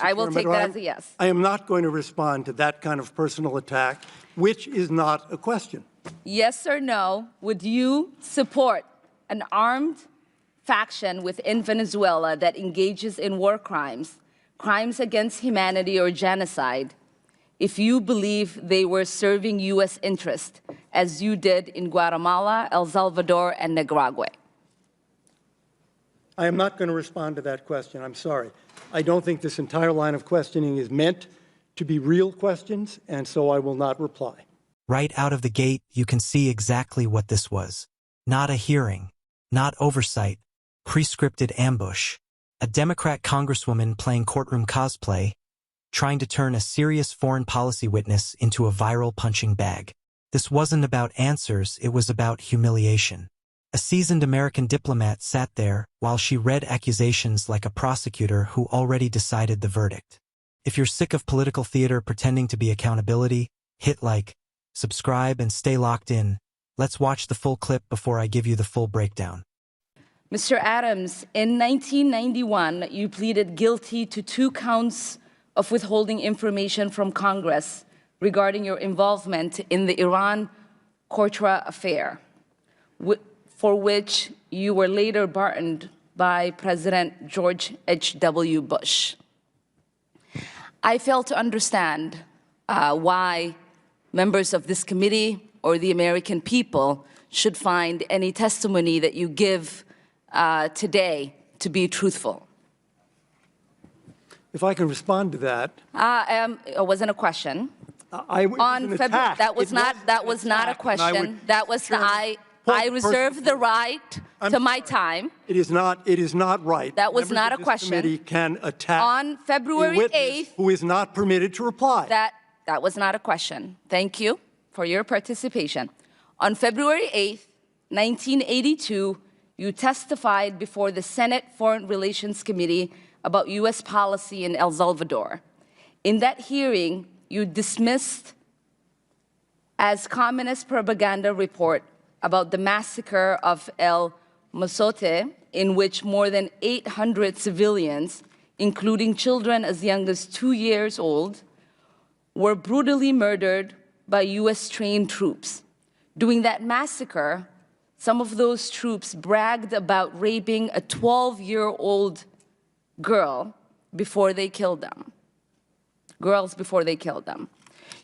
I will take that as a yes. I am not going to respond to that kind of personal attack, which is not a question. Yes or no, would you support an armed faction within Venezuela that engages in war crimes, crimes against humanity or genocide, if you believe they were serving U.S. interest, as you did in Guatemala, El Salvador, and Nicaragua? I am not going to respond to that question. I'm sorry. I don't think this entire line of questioning is meant to be real questions, and so I will not reply. Right out of the gate, you can see exactly what this was. Not a hearing, not oversight, pre-scripted ambush. A Democrat congresswoman playing courtroom cosplay, trying to turn a serious foreign policy witness into a viral punching bag. This wasn't about answers, it was about humiliation. A seasoned American diplomat sat there while she read accusations like a prosecutor who already decided the verdict. If you're sick of political theater pretending to be accountability, hit like, subscribe, and stay locked in. Let's watch the full clip before I give you the full breakdown. Mr. Adams, in 1991, you pleaded guilty to 2 counts of withholding information from Congress regarding your involvement in the Iran-Contra affair, for which you were later pardoned by President George H.W. Bush. I fail to understand why members of this committee or the American people should find any testimony that you give today to be truthful. If I can respond to that. It wasn't a question. That was not a question. I reserve the right to my time. It is not right. That was not a question. Committee can attack on February 8th, who is not permitted to reply. That was not a question. Thank you for your participation. On February 8th, 1982, you testified before the Senate Foreign Relations Committee about U.S. policy in El Salvador. In that hearing, you dismissed as communist propaganda report about the massacre of El Mozote, in which more than 800 civilians, including children as young as 2 years old, were brutally murdered by U.S.-trained troops. During that massacre, some of those troops bragged about raping a 12-year-old girl before they killed them. Girls before they killed them.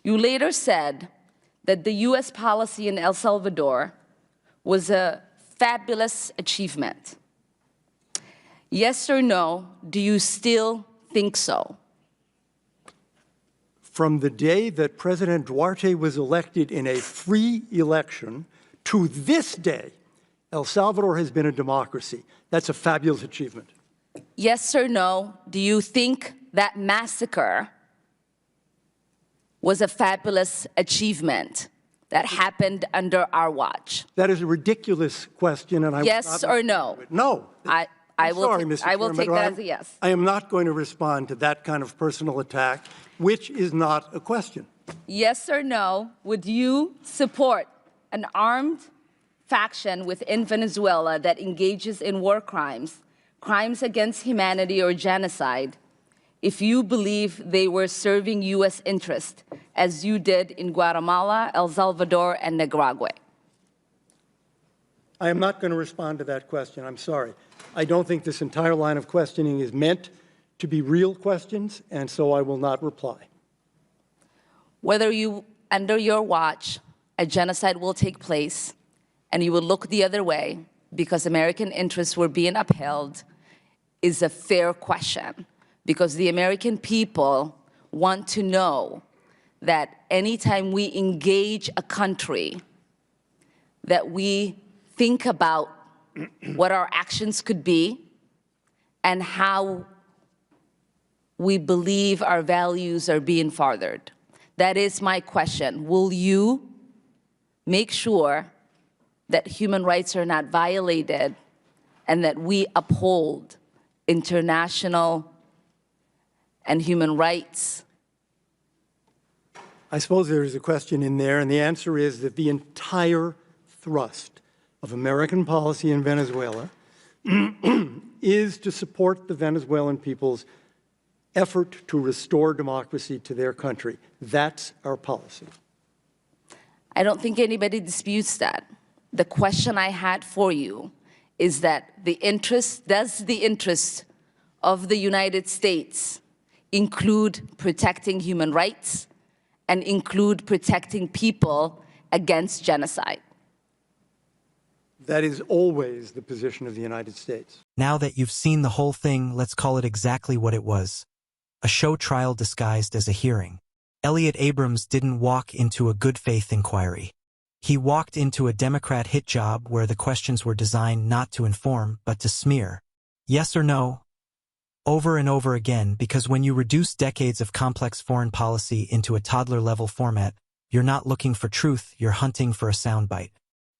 You later said that the U.S. policy in El Salvador was a fabulous achievement. Yes or no, do you still think so? From the day that President Duarte was elected in a free election to this day, El Salvador has been a democracy. That's a fabulous achievement. Yes or no, do you think that massacre was a fabulous achievement that happened under our watch? That is a ridiculous question, and I yes or no? No. I will take that as a yes. I am not going to respond to that kind of personal attack, which is not a question. Yes or no, would you support an armed faction within Venezuela that engages in war crimes, crimes against humanity or genocide, if you believe they were serving U.S. interest, as you did in Guatemala, El Salvador, and Nicaragua? I am not going to respond to that question. I'm sorry. I don't think this entire line of questioning is meant to be real questions, and so I will not reply. Whether under your watch, a genocide will take place, and you will look the other way because American interests were being upheld, is a fair question. Because the American people want to know that anytime we engage a country, that we think about what our actions could be and how we believe our values are being furthered. That is my question. Will you make sure that human rights are not violated and that we uphold international and human rights? I suppose there is a question in there, and the answer is that the entire thrust of American policy in Venezuela is to support the Venezuelan people's effort to restore democracy to their country. That's our policy. I don't think anybody disputes that. The question I had for you is that does the interest of the United States include protecting human rights and include protecting people against genocide? That is always the position of the United States. Now that you've seen the whole thing, let's call it exactly what it was. A show trial disguised as a hearing. Elliot Abrams didn't walk into a good faith inquiry. He walked into a Democrat hit job where the questions were designed not to inform, but to smear. Yes or no? Over and over again, because when you reduce decades of complex foreign policy into a toddler-level format, you're not looking for truth, you're hunting for a soundbite.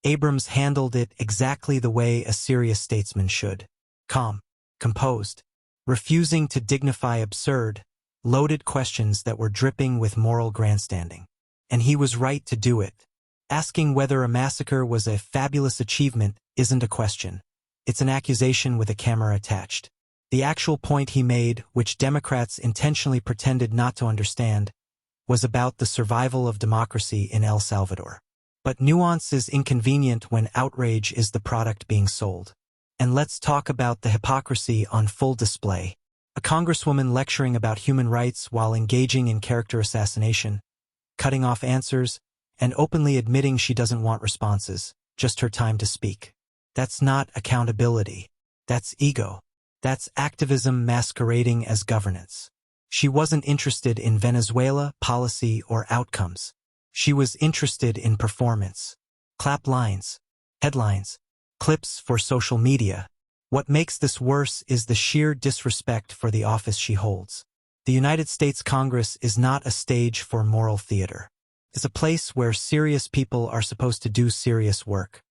Abrams handled it exactly the way a serious statesman should. Calm, composed, refusing to dignify absurd, loaded questions that were dripping with moral grandstanding. And he was right to do it. Asking whether a massacre was a fabulous achievement isn't a question. It's an accusation with a camera attached. The actual point he made, which Democrats intentionally pretended not to understand, was about the survival of democracy in El Salvador. But nuance is inconvenient when outrage is the product being sold. And let's talk about the hypocrisy on full display. A congresswoman lecturing about human rights while engaging in character assassination, cutting off answers, and openly admitting she doesn't want responses, just her time to speak. That's not accountability. That's ego. That's activism masquerading as governance. She wasn't interested in Venezuela, policy, or outcomes. She was interested in performance. Clap lines, headlines, clips for social media. What makes this worse is the sheer disrespect for the office she holds. The United States Congress is not a stage for moral theater. It's a place where serious people are supposed to do serious work.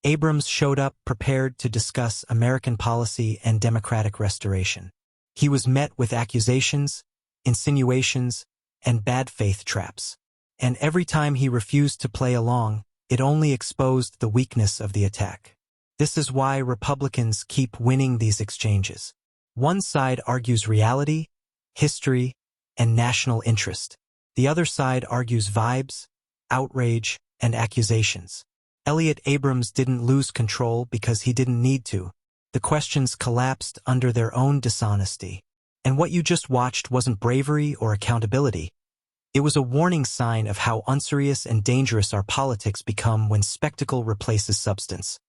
Abrams showed up prepared to discuss American policy and democratic restoration. He was met with accusations, insinuations, and bad faith traps. And every time he refused to play along, it only exposed the weakness of the attack. This is why Republicans keep winning these exchanges. One side argues reality, history, and national interest. The other side argues vibes, outrage, and accusations. Elliot Abrams didn't lose control because he didn't need to. The questions collapsed under their own dishonesty. And what you just watched wasn't bravery or accountability. It was a warning sign of how unserious and dangerous our politics become when spectacle replaces substance.